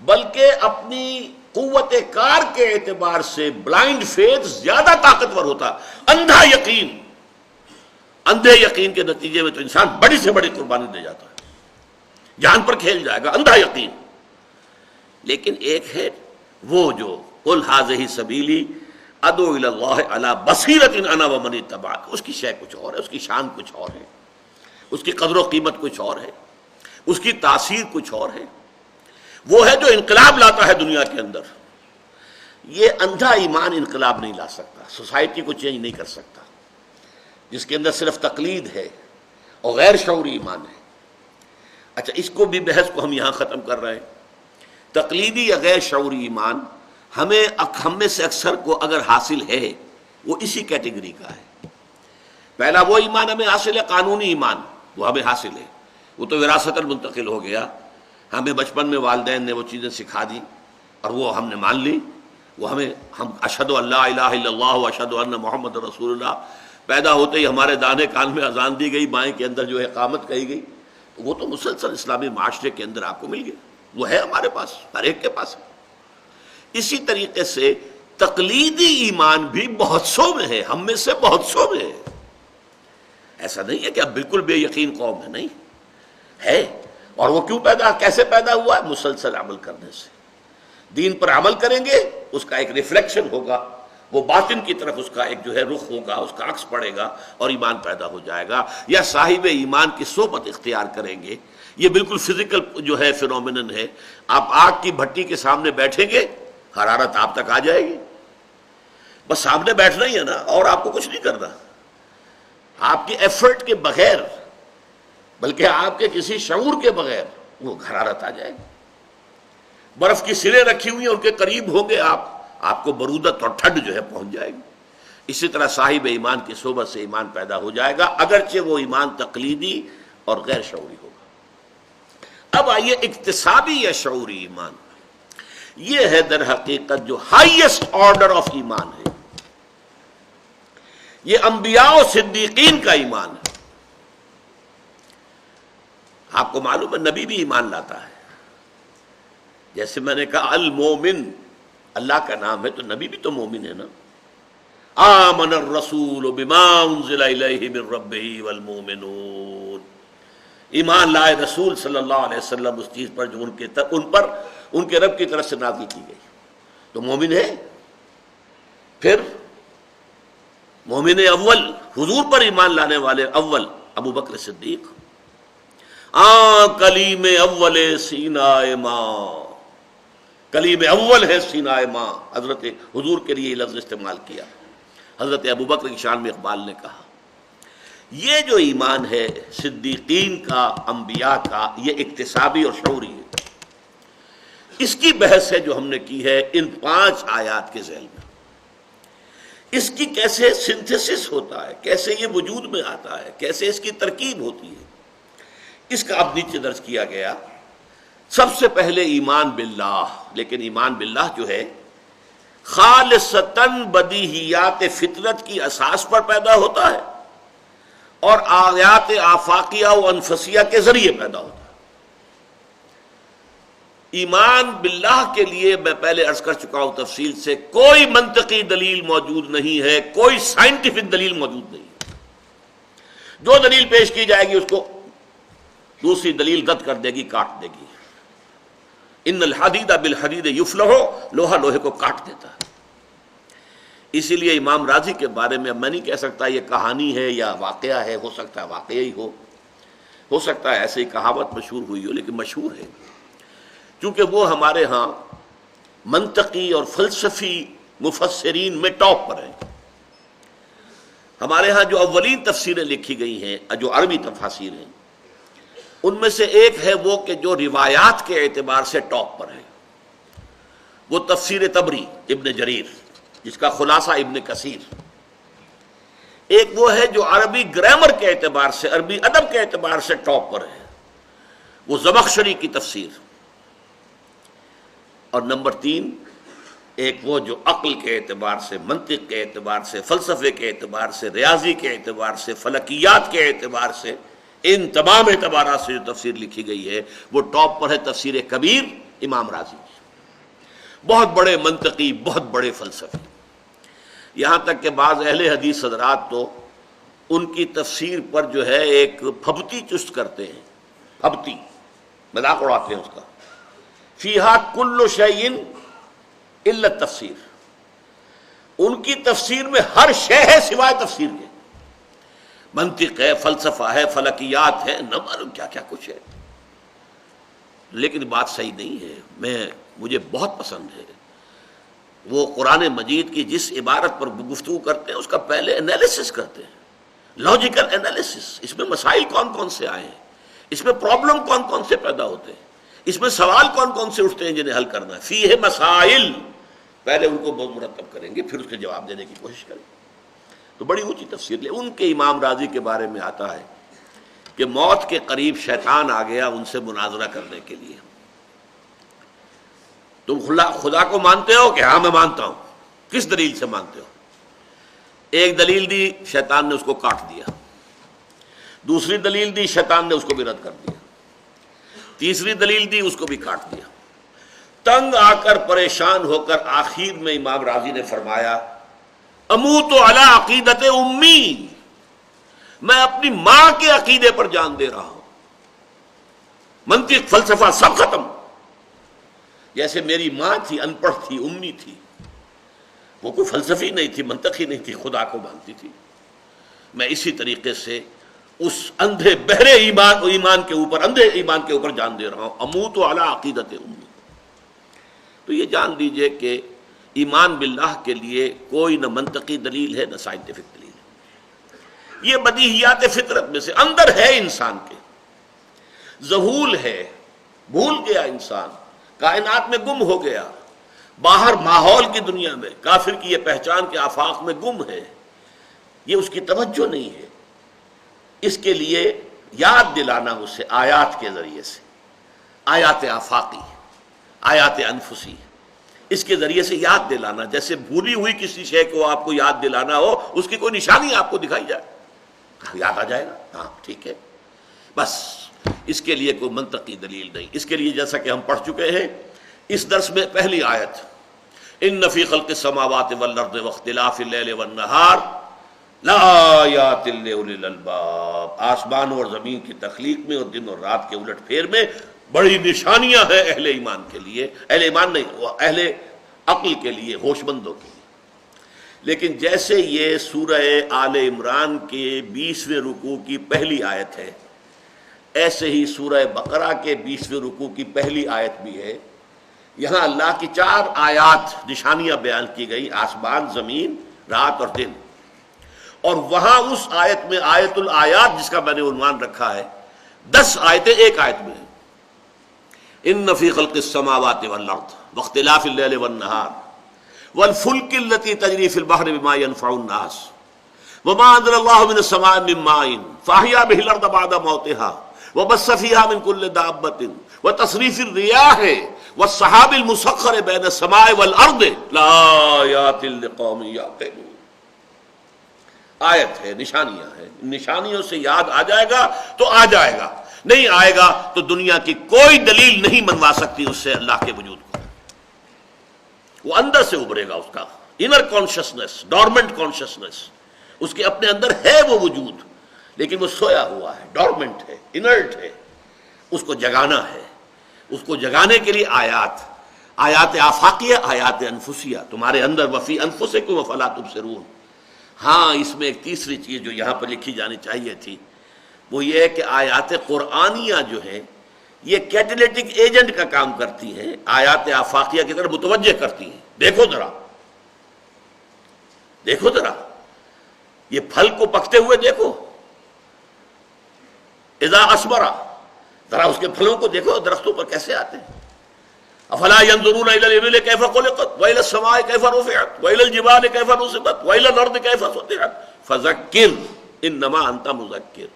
بلکہ اپنی قوت کار کے اعتبار سے بلائنڈ فیتھ زیادہ طاقتور ہوتا۔ اندھا یقین، اندھے یقین کے نتیجے میں تو انسان بڑی سے بڑی قربانی دے جاتا ہے، جان پر کھیل جائے گا، اندھا یقین۔ لیکن ایک ہے وہ جو قل ھذہ سبیلی ادعو الی اللہ علی بصیرۃ انا ومن اتبعنی، اس کی شے کچھ اور ہے، اس کی شان کچھ اور ہے، اس کی قدر و قیمت کچھ اور ہے، اس کی تاثیر کچھ اور ہے، وہ ہے جو انقلاب لاتا ہے دنیا کے اندر۔ یہ اندھا ایمان انقلاب نہیں لا سکتا، سوسائٹی کو چینج نہیں کر سکتا، جس کے اندر صرف تقلید ہے اور غیر شعوری ایمان ہے۔ اچھا، اس کو بھی بحث کو ہم یہاں ختم کر رہے ہیں۔ تقلیدی یا غیر شعوری ایمان ہم میں سے اکثر کو اگر حاصل ہے وہ اسی کیٹیگری کا ہے۔ پہلا وہ ایمان ہمیں حاصل ہے، قانونی ایمان، وہ ہمیں حاصل ہے، وہ تو وراثتاً منتقل ہو گیا، ہمیں بچپن میں والدین نے وہ چیزیں سکھا دی اور وہ ہم نے مان لی، وہ ہم اشہد ان لا الہ الا اللہ و اشہد ان محمد رسول اللہ، پیدا ہوتے ہی ہمارے دانے کان میں اذان دی گئی، بائیں کے اندر جو ہے اقامت کہی گئی، وہ تو مسلسل اسلامی معاشرے کے اندر آپ کو مل گیا، وہ ہے ہمارے پاس، ہر ایک کے پاس ہے۔ اسی طریقے سے تقلیدی ایمان بھی بہت سو میں ہے، ہم میں سے بہت سو میں ہے۔ ایسا نہیں ہے کہ اب بالکل بے یقین قوم ہے، نہیں ہے۔ اور وہ کیوں کیسے پیدا ہوا ہے؟ مسلسل عمل کرنے سے۔ دین پر عمل کریں گے، اس کا ایک ریفلیکشن ہوگا، وہ باطن کی طرف اس کا ایک جو ہے رخ ہوگا، اس کا عکس پڑے گا اور ایمان پیدا ہو جائے گا۔ یا صاحب ایمان کی صحبت اختیار کریں گے، یہ بالکل فزیکل جو ہے فینومینن ہے۔ آپ آگ کی بھٹی کے سامنے بیٹھیں گے، حرارت آپ تک آ جائے گی، بس سامنے بیٹھنا ہی ہے نا، اور آپ کو کچھ نہیں کرنا، آپ کے ایفرٹ کے بغیر، بلکہ آپ کے کسی شعور کے بغیر وہ حرارت آ جائے گی۔ برف کی سریں رکھی ہوئی ہیں، ان کے قریب ہوں گے آپ کو برودت اور ٹھنڈ جو ہے پہنچ جائے گی۔ اسی طرح صاحب ایمان کی صحبت سے ایمان پیدا ہو جائے گا، اگرچہ وہ ایمان تقلیدی اور غیر شعوری ہوگا۔ اب آئیے اکتسابی یا شعوری ایمان، یہ ہے در حقیقت جو ہائیسٹ آرڈر آف ایمان ہے، یہ انبیاء و صدیقین کا ایمان ہے۔ آپ کو معلوم ہے نبی بھی ایمان لاتا ہے، جیسے میں نے کہا المومن اللہ کا نام ہے، تو نبی بھی تو مومن ہے نا۔ آمن الرسول بما انزل الیہ من ربہ والمومنون، ایمان لائے رسول صلی اللہ علیہ وسلم اس چیز پر جو ان کے رب کی طرف سے نازل کی گئی، تو مومن ہے۔ پھر مومن اول، حضور پر ایمان لانے والے اول ابو بکر صدیق، کلیم اول سینائے ماں، کلیم اول ہے سینائے ماں، حضرت حضور کے لیے یہ لفظ استعمال کیا، حضرت ابو بکر کی شان میں اقبال نے کہا۔ یہ جو ایمان ہے صدیقین کا، انبیاء کا، یہ اکتسابی اور شعوری ہے۔ اس کی بحث ہے جو ہم نے کی ہے ان 5 آیات کے ذیل میں۔ اس کی کیسے سنتھسس ہوتا ہے، کیسے یہ وجود میں آتا ہے، کیسے اس کی ترکیب ہوتی ہے، اس کا اب نیچے درج کیا گیا۔ سب سے پہلے ایمان باللہ، لیکن ایمان باللہ جو ہے خالصتاً بدیہیات فطرت کی اساس پر پیدا ہوتا ہے اور آیات آفاقیہ و انفسیہ کے ذریعے پیدا ہوتا ہے۔ ایمان باللہ کے لیے میں پہلے عرض کر چکا ہوں تفصیل سے، کوئی منطقی دلیل موجود نہیں ہے، کوئی سائنٹیفک دلیل موجود نہیں ہے۔ جو دلیل پیش کی جائے گی اس کو دوسری دلیل رد کر دے گی، کاٹ دے گی۔ ان الحدید بالحدید یفلح، لوہا لوہے کو کاٹ دیتا ہے۔ اسی لیے امام راضی کے بارے میں اب میں نہیں کہہ سکتا یہ کہانی ہے یا واقعہ ہے، ہو سکتا ہے واقعہ ہی ہو سکتا ہے ایسے ہی کہاوت مشہور ہوئی ہو، لیکن مشہور ہے کیونکہ وہ ہمارے ہاں منطقی اور فلسفی مفسرین میں ٹاپ پر ہیں۔ ہمارے ہاں جو اولین تفسیریں لکھی گئی ہیں، جو عربی تفاسیر ہیں، ان میں سے ایک ہے وہ کہ جو روایات کے اعتبار سے ٹاپ پر ہے، وہ تفسیر طبری ابن جریر، جس کا خلاصہ ابن کثیر۔ ایک وہ ہے جو عربی گرامر کے اعتبار سے، عربی ادب کے اعتبار سے ٹاپ پر ہے، وہ زمخشری کی تفسیر۔ اور نمبر 3 ایک وہ جو عقل کے اعتبار سے، منطق کے اعتبار سے، فلسفے کے اعتبار سے، ریاضی کے اعتبار سے، فلکیات کے اعتبار سے، ان تمام اعتبارات سے جو تفسیر لکھی گئی ہے وہ ٹاپ پر ہے تفسیر کبیر امام راضی کی۔ بہت بڑے منطقی، بہت بڑے فلسفی، یہاں تک کہ بعض اہل حدیث حضرات تو ان کی تفسیر پر جو ہے ایک پھبتی چست کرتے ہیں، پھبتی مذاق اڑاتے ہیں اس کا، فیہا کل شیء الا التفسیر، ان کی تفسیر میں ہر شے ہے سوائے تفسیر کے، منطق ہے، فلسفہ ہے، فلکیات ہے، نہ معلوم کیا کیا کچھ ہے۔ لیکن بات صحیح نہیں ہے، مجھے بہت پسند ہے وہ قرآن مجید کی جس عبارت پر گفتگو کرتے ہیں اس کا پہلے انالیسس کرتے ہیں، لوجیکل انالیسس، اس میں مسائل کون کون سے آئے ہیں، اس میں پرابلم کون کون سے پیدا ہوتے ہیں، اس میں سوال کون کون سے اٹھتے ہیں جنہیں حل کرنا ہے، فیہ مسائل، پہلے ان کو بہت مرتب کریں گے، پھر اس کے جواب دینے کی کوشش کریں گے۔ تو بڑی اونچی تفسیر لے۔ ان کے امام راضی کے بارے میں آتا ہے کہ موت کے قریب شیطان آ گیا ان سے مناظرہ کرنے کے لیے، تم خدا کو مانتے ہو کہ ہاں میں مانتا ہوں، کس دلیل سے مانتے ہو؟ ایک دلیل دی، شیطان نے اس کو کاٹ دیا، دوسری دلیل دی، شیطان نے اس کو بھی رد کر دیا، تیسری دلیل دی، اس کو بھی کاٹ دیا۔ تنگ آ کر پریشان ہو کر آخر میں امام راضی نے فرمایا اموت علی عقیدت امی، میں اپنی ماں کے عقیدے پر جان دے رہا ہوں، منطق فلسفہ سب ختم۔ جیسے میری ماں تھی، ان پڑھ تھی، امی تھی، وہ کوئی فلسفی نہیں تھی، منطقی نہیں تھی، خدا کو مانتی تھی، میں اسی طریقے سے اس اندھے بہرے ایمان کے اوپر، اندھے ایمان کے اوپر جان دے رہا ہوں، اموت علی عقیدت امی۔ تو یہ جان لیجئے کہ ایمان باللہ کے لیے کوئی نہ منطقی دلیل ہے نہ سائنٹیفک دلیل ہے، یہ بدیہیات فطرت میں سے اندر ہے، انسان کے ذہول ہے، بھول گیا انسان، کائنات میں گم ہو گیا، باہر ماحول کی دنیا میں کافر کی یہ پہچان کے آفاق میں گم ہے، یہ اس کی توجہ نہیں ہے۔ اس کے لیے یاد دلانا اسے آیات کے ذریعے سے، آیات آفاقی، آیات انفسی، اس کے ذریعے سے یاد دلانا، جیسے بھولی ہوئی کسی شے کو آپ کو یاد دلانا ہو، اس کی کوئی نشانی آپ کو دکھائی جائے، یاد آ جائے گا، ہاں ٹھیک ہے، بس اس کے لیے کوئی منطقی دلیل نہیں۔ اس کے لیے جیسا کہ ہم پڑھ چکے ہیں اس درس میں پہلی آیت، ان فی خلق السماوات والارض واختلاف اللیل والنہار لآیات لأولی الالباب، آسمانوں اور زمین کی تخلیق میں اور دن اور رات کے الٹ پھیر میں بڑی نشانیاں ہیں اہل ایمان کے لیے، اہل ایمان نہیں، اہل عقل کے لیے، ہوش مندوں کے لیے۔ لیکن جیسے یہ سورہ آل عمران کے 20ویں رکوع کی پہلی آیت ہے، ایسے ہی سورہ بقرہ کے 20ویں رکوع کی پہلی آیت بھی ہے۔ یہاں اللہ کی 4 آیات نشانیاں بیان کی گئی، آسمان، زمین، رات اور دن، اور وہاں اس آیت میں آیت الآیات جس کا میں نے عنوان رکھا ہے، 10 آیتیں ایک آیت میں ہیں۔ ان فی خلق السماوات والارض واختلاف اللیل والنہار والفلک التي تجری فی البحر بما ينفع الناس وما انزل اللہ من السماء من ماء فاحیا به الارض بعد موتها وبث فيها من كل دابة وتصریف الرياح والسحاب المسخر بین السماء والارض لآیات لقوم یعقلون۔ آیت ہے، نشانیاں ہیں، نشانیوں سے یاد آ جائے گا تو آ جائے گا، نہیں آئے گا تو دنیا کی کوئی دلیل نہیں منوا سکتی اس سے اللہ کے وجود کو۔ وہ اندر سے ابھرے گا، اس کا انر کانشسنس، ڈورمنٹ کانشسنس، اس کے اپنے اندر ہے وہ وجود، لیکن وہ سویا ہوا ہے، ڈورمنٹ ہے، انرٹ ہے، اس کو جگانا ہے۔ اس کو جگانے کے لیے آیات آفاقیہ، آیات انفسیہ تمہارے اندر، وفی انفسکم افلا تبصرون۔ ہاں اس میں ایک تیسری چیز جو یہاں پر لکھی جانی چاہیے تھی، وہ یہ ہے کہ آیات قرآنیہ جو ہیں یہ کیٹلیٹک ایجنٹ کا کام کرتی ہیں، آیات آفاقیہ کی طرف متوجہ کرتی ہیں۔ دیکھو ذرا یہ پھل کو پکتے ہوئے دیکھو، اذا اثمرا، ذرا اس کے پھلوں کو دیکھو، درختوں پر کیسے آتے ہیں۔ افلا ينظرون الى الابل كيف خلقت والى السماء كيف رفعت والى الجبال كيف نصبت والى الارض كيف سطحت فذكر انما انت مذکر۔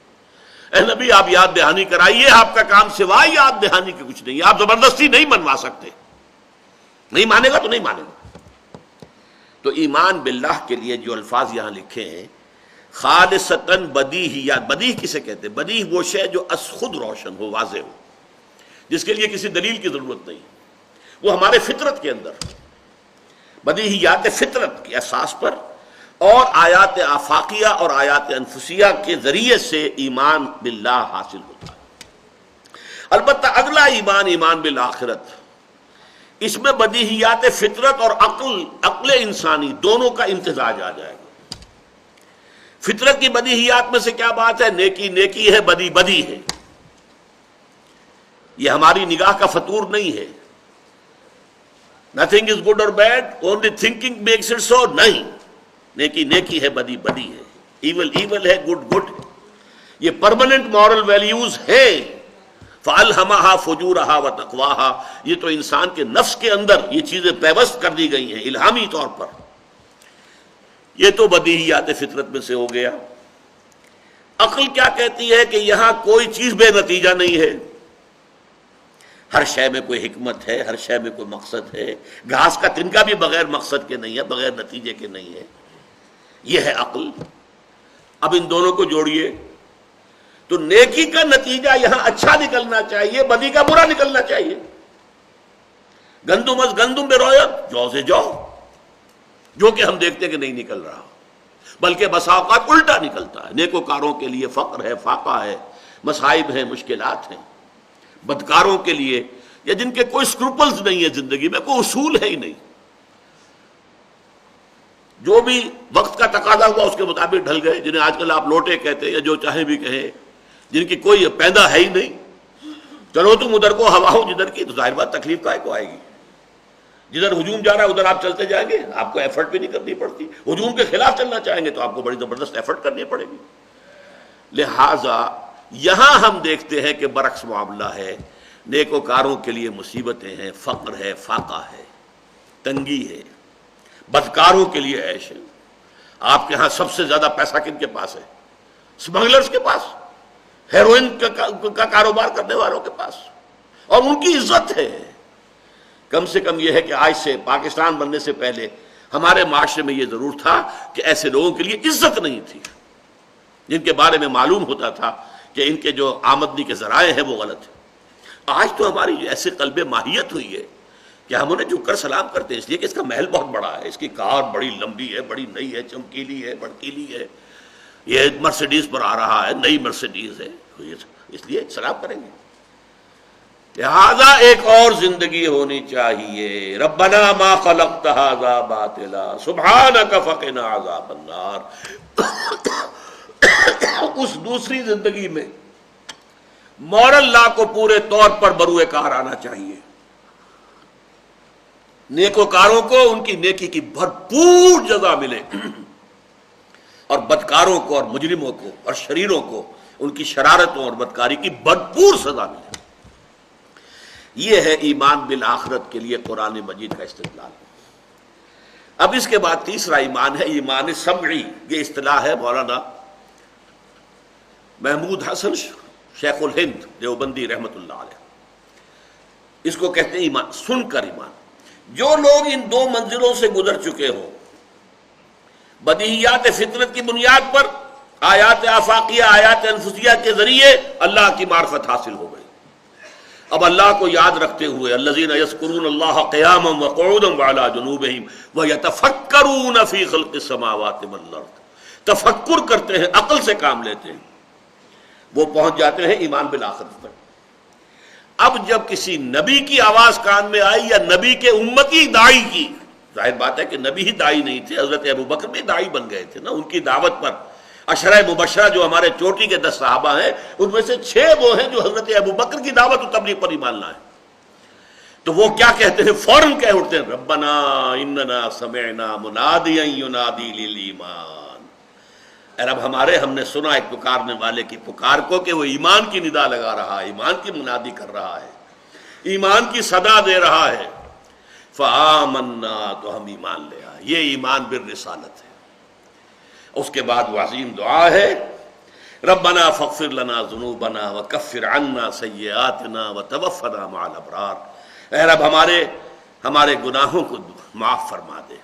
اے نبی آپ یاد دہانی کرائیے، آپ کا کام سوائے یاد دہانی کے کچھ نہیں، آپ زبردستی نہیں منوا سکتے، نہیں مانے گا تو نہیں مانے گا۔ تو ایمان باللہ کے لیے جو الفاظ یہاں لکھے ہیں، خالصتاً بدیہیات، بدیہ کسے کہتے ہیں؟ بدیہ وہ شے جو از خود روشن ہو، واضح ہو، جس کے لیے کسی دلیل کی ضرورت نہیں، وہ ہمارے فطرت کے اندر، بدیہیات فطرت کی اساس پر، اور آیات آفاقیہ اور آیات انفسیہ کے ذریعے سے ایمان باللہ حاصل ہوتا ہے۔ البتہ اگلا ایمان، ایمان بالآخرت، اس میں بدیہیات فطرت اور عقل انسانی دونوں کا امتزاج آ جائے گا۔ فطرت کی بدیہیات میں سے کیا بات ہے؟ نیکی نیکی ہے، بدی بدی ہے۔ یہ ہماری نگاہ کا فطور نہیں ہے، nothing is good or bad, only thinking makes it so، نہیں، نیکی نیکی ہے، بدی بدی ہے۔ ایول ایول ہے، گڈ گڈ ہے، یہ پرماننٹ مورل ویلیوز ہیں۔ فَأَلْهَمَهَا فُجُورَهَا وَتَقْوَاهَا، یہ تو انسان کے نفس کے اندر یہ چیزیں پیوست کر دی گئی ہیں الہامی طور پر۔ یہ تو بدیہیات فطرت میں سے ہو گیا۔ عقل کیا کہتی ہے کہ یہاں کوئی چیز بے نتیجہ نہیں ہے، ہر شے میں کوئی حکمت ہے، ہر شے میں کوئی مقصد ہے، گھاس کا تنکا بھی بغیر مقصد کے نہیں ہے، بغیر نتیجے کے نہیں ہے، یہ ہے عقل۔ اب ان دونوں کو جوڑیے تو نیکی کا نتیجہ یہاں اچھا نکلنا چاہیے، بدی کا برا نکلنا چاہیے۔ گندم از گندم بے رویت، جو سے جو، جو کہ ہم دیکھتے کہ نہیں نکل رہا، بلکہ بسا اوقات الٹا نکلتا ہے۔ نیکوکاروں کے لیے فقر ہے، فاقہ ہے، مصائب ہیں، مشکلات ہیں۔ بدکاروں کے لیے یا جن کے کوئی سکروپلز نہیں ہے زندگی میں، کوئی اصول ہے ہی نہیں، جو بھی وقت کا تقاضا ہوا اس کے مطابق ڈھل گئے، جنہیں آج کل آپ لوٹے کہتے ہیں یا جو چاہے بھی کہیں، جن کی کوئی پیدا ہے ہی نہیں، چلو تم ادھر کو ہوا ہو جدھر کی، تو ظاہر بات تکلیف کائے کو آئے گی۔ جدھر ہجوم جا رہا ہے ادھر آپ چلتے جائیں گے، آپ کو ایفرٹ بھی نہیں کرنی پڑتی۔ ہجوم کے خلاف چلنا چاہیں گے تو آپ کو بڑی زبردست ایفرٹ کرنی پڑے گی۔ لہذا یہاں ہم دیکھتے ہیں کہ برعکس معاملہ ہے، نیکوکاروں کے لیے مصیبتیں ہیں، فقر ہے، فاقہ ہے، تنگی ہے، بدکاروں کے لیے عیش ہے۔ آپ کے ہاں سب سے زیادہ پیسہ کن کے پاس ہے؟ اسمگلرز کے پاس، ہیروئن کا کاروبار کرنے والوں کے پاس، اور ان کی عزت ہے۔ کم سے کم یہ ہے کہ آج سے پاکستان بننے سے پہلے ہمارے معاشرے میں یہ ضرور تھا کہ ایسے لوگوں کے لیے عزت نہیں تھی، جن کے بارے میں معلوم ہوتا تھا کہ ان کے جو آمدنی کے ذرائع ہیں وہ غلط ہیں۔ آج تو ہماری ایسی قلب ماہیت ہوئی ہے کہ ہم انہیں جھک کر سلام کرتے ہیں، اس لیے کہ اس کا محل بہت بڑا ہے، اس کی کار بڑی لمبی ہے، بڑی نئی ہے، چمکیلی ہے، بڑکیلی ہے، یہ مرسیڈیز پر آ رہا ہے، نئی مرسیڈیز ہے، اس لیے سلام کریں گے۔ لہذا ایک اور زندگی ہونی چاہیے۔ ربنا ما خلقت هذا باطلا سبحانک فقنا عذاب النار۔ اس دوسری زندگی میں مورل لا کو پورے طور پر بروئے کار آنا چاہیے۔ نیکوکاروں کو ان کی نیکی کی بھرپور جزا ملے، اور بدکاروں کو اور مجرموں کو اور شریروں کو ان کی شرارتوں اور بدکاری کی بھرپور سزا ملے۔ یہ ہے ایمان بالآخرت کے لیے قرآن مجید کا استدلال۔ اب اس کے بعد تیسرا ایمان ہے ایمان سمعی۔ یہ اصطلاح ہے مولانا محمود حسن شیخ الہند دیوبندی رحمۃ اللہ علیہ، اس کو کہتے ہیں ایمان سن کر ایمان۔ جو لوگ ان دو منزلوں سے گزر چکے ہوں، بدیہیات فطرت کی بنیاد پر آیات آفاقیہ، آیات انفسیہ کے ذریعے اللہ کی معرفت حاصل ہو گئی، اب اللہ کو یاد رکھتے ہوئے الذین یذکرون اللہ قیاما وقعودا وعلی جنوبہم ویتفکرون فی خلق السماوات والارض، تفکر کرتے ہیں، عقل سے کام لیتے ہیں، وہ پہنچ جاتے ہیں ایمان بالآخرت پر۔ اب جب کسی نبی کی آواز کان میں آئی یا نبی کے امتی داعی کی، ظاہر بات ہے کہ نبی ہی داعی نہیں تھے، حضرت ابوبکر بھی داعی بن گئے تھے نا، ان کی دعوت پر عشرہ مبشرہ جو ہمارے چوٹی کے 10 صحابہ ہیں، ان میں سے 6 وہ ہیں جو حضرت ابوبکر کی دعوت و تبلیغ پر ایمان لائے۔ تو وہ کیا کہتے ہیں؟ فوراً کہہ اٹھتے ہیں ربنا اننا سمعنا منادیا ینادی للایمان، اے رب ہمارے، ہم نے سنا ایک پکارنے والے کی پکار کو کہ وہ ایمان کی ندا لگا رہا ہے، ایمان کی منادی کر رہا ہے، ایمان کی صدا دے رہا ہے، فآمنا، تو ہم ایمان لے آئے۔ یہ ایمان بالرسالت ہے۔ اس کے بعد وہ عظیم دعا ہے ربنا فاغفر لنا ذنوبنا وکفر عنا سیئاتنا وتوفنا مع الابرار، اے رب ہمارے گناہوں کو معاف فرما دے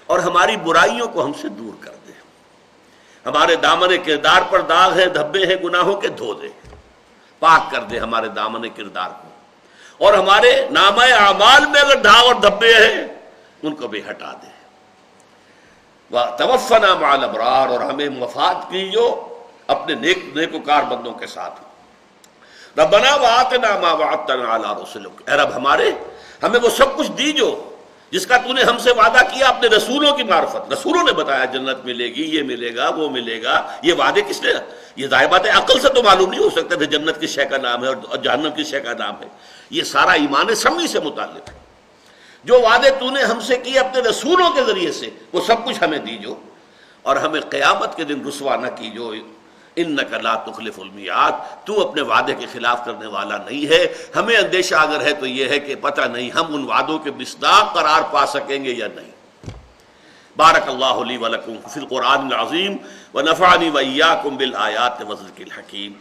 اور ہماری برائیوں کو ہم سے دور کر دے، ہمارے دامن کردار پر داغ ہے، دھبے ہیں گناہوں کے، دھو دے، پاک کر دے ہمارے دامن کردار کو، اور ہمارے نامہ اعمال میں اگر داغ اور دھبے ہیں ان کو بھی ہٹا دے، توفنا مع الابرار، اور ہمیں وفات کیجو اپنے نیکوکار بندوں کے ساتھ۔ ربنا وآتنا ما وعدتنا علی رسلک، اے رب ہمیں وہ سب کچھ دیجو جس کا تو نے ہم سے وعدہ کیا اپنے رسولوں کی معرفت۔ رسولوں نے بتایا جنت ملے گی، یہ ملے گا، وہ ملے گا، یہ وعدے کس نے؟ یہ ظاہر بات ہے عقل سے تو معلوم نہیں ہو سکتا تھا جنت کس شے کا نام ہے اور جہنم کس شے کا نام ہے، یہ سارا ایمان سمعی سے متعلق ہے۔ جو وعدے تو نے ہم سے کیے اپنے رسولوں کے ذریعے سے وہ سب کچھ ہمیں دیجو، اور ہمیں قیامت کے دن رسوا نہ کیجو، انک لا تخلف المیعاد، تو اپنے وعدے کے خلاف کرنے والا نہیں ہے۔ ہمیں اندیشہ اگر ہے تو یہ ہے کہ پتہ نہیں ہم ان وعدوں کے مصداق قرار پا سکیں گے یا نہیں۔ بارک اللہ لی ولکم فی القرآن العظیم ونفعنی وإیاکم بالآیات والذکر الحکیم۔